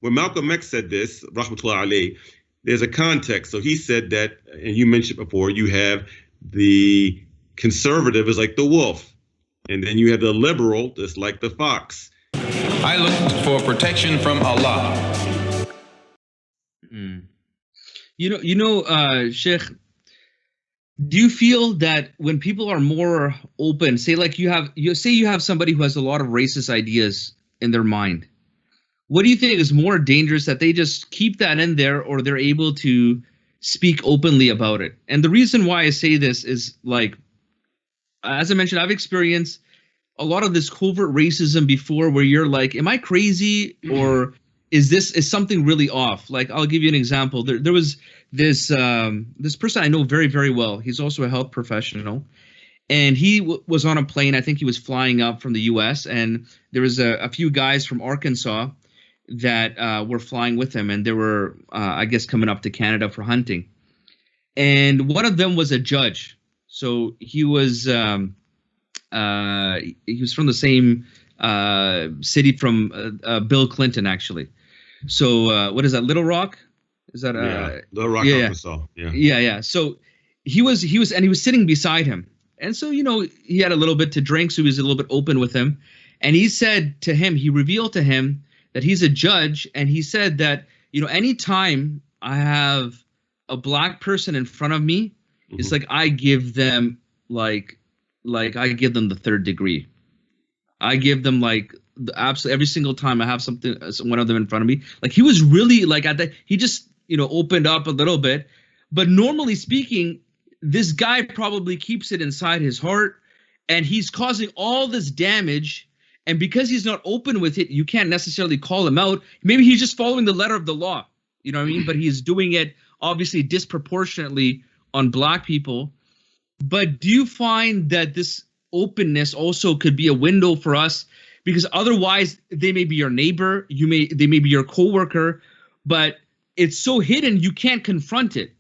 when Malcolm X said this, rahmatullah alayhi, there's a context. So he said that, and you mentioned before, you have the conservative is like the wolf, and then you have the liberal that's like the fox. I look for protection from Allah. Sheikh, do you feel that when people are more open, say like you have somebody who has a lot of racist ideas in their mind, what do you think is more dangerous, that they just keep that in there, or they're able to speak openly about it? And the reason why I say this is, like, as I mentioned, I've experienced a lot of this covert racism before, where you're like, am I crazy, or is something really off? Like, I'll give you an example. There was this person I know very, very well. He's also a health professional, and he was on a plane. I think he was flying up from the U.S., and there was a few guys from Arkansas that were flying with him, and they were, I guess, coming up to Canada for hunting. And one of them was a judge. So he was from the same city from Bill Clinton, actually. So what is that, Little Rock? Is that Little Rock, Arkansas? Yeah. So he was sitting beside him, and so he had a little bit to drink, so he was a little bit open with him. And he said to him, he revealed to him that he's a judge, and he said that anytime I have a black person in front of me, it's like I give them like I give them the third degree. I give them like the absolute every single time I have one of them in front of me. Like, he was really like at that. He just opened up a little bit, but normally speaking, this guy probably keeps it inside his heart, and he's causing all this damage. And because he's not open with it, you can't necessarily call him out. Maybe he's just following the letter of the law, you know what I mean? But he's doing it obviously disproportionately on black people. But do you find that this openness also could be a window for us? Because otherwise, they may be your neighbor, they may be your coworker, but it's so hidden you can't confront it.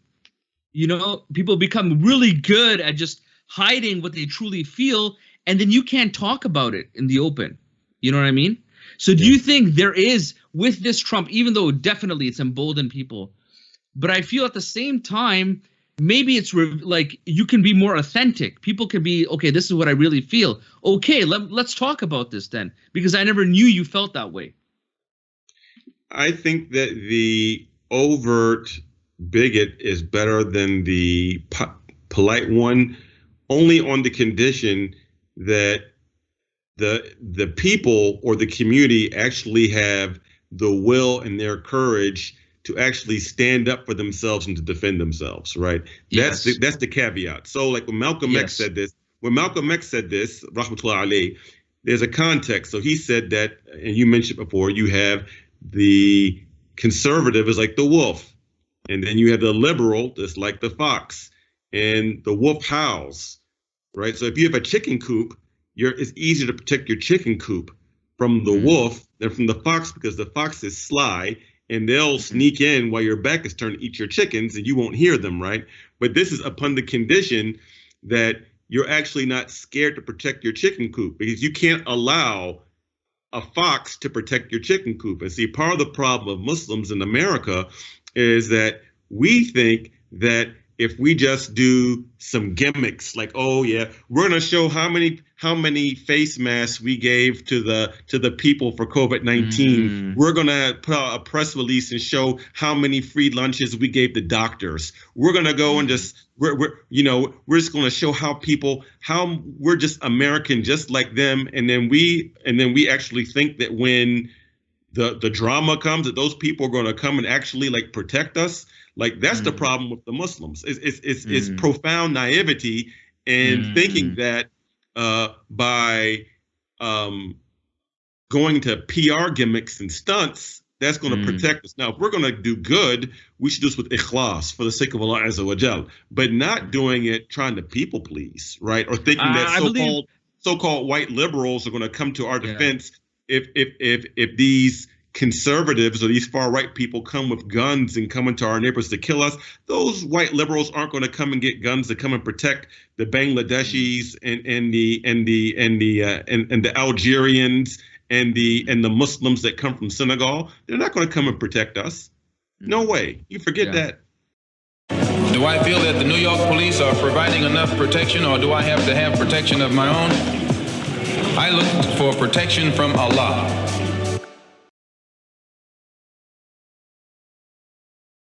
People become really good at just hiding what they truly feel, and then you can't talk about it in the open. You know what I mean? So do you think there is, with this Trump, even though definitely it's emboldened people, but I feel at the same time, maybe it's like you can be more authentic. People can be, okay, this is what I really feel. Okay, let's talk about this then, because I never knew you felt that way. I think that the overt bigot is better than the polite one, only on the condition that the people or the community actually have the will and their courage to actually stand up for themselves and to defend themselves, right? Yes. That's the caveat. So like when Malcolm X said this, rahmatullah alayhi, there's a context. So he said that, and you mentioned before, you have the conservative is like the wolf, and then you have the liberal that's like the fox, and the wolf howls, right? So if you have a chicken coop, it's easier to protect your chicken coop from the wolf than from the fox, because the fox is sly and they'll sneak in while your back is turned to eat your chickens and you won't hear them, right? But this is upon the condition that you're actually not scared to protect your chicken coop, because you can't allow a fox to protect your chicken coop. And see, part of the problem of Muslims in America is that we think that if we just do some gimmicks, like, oh yeah, we're going to show how many face masks we gave to the people for COVID-19. We're going to put out a press release and show how many free lunches we gave the doctors. We're going to go and just we're just going to show how we're just American, just like them. And then we actually think that when the drama comes, that those people are going to come and actually like protect us. Like, that's the problem with the Muslims. It's profound naivety and thinking that by going to PR gimmicks and stunts, that's going to protect us. Now, if we're going to do good, we should do this with ikhlas, for the sake of Allah Azza wa Jal, but not doing it trying to people please, right? Or thinking that so-called white liberals are going to come to our defense if these conservatives or these far right people come with guns and come into our neighborhoods to kill us. Those white liberals aren't going to come and get guns to come and protect the Bangladeshis and the Algerians and the Muslims that come from Senegal, they're not going to come and protect us. No way. You forget that. Do I feel that the New York police are providing enough protection, or do I have to have protection of my own? I look for protection from Allah.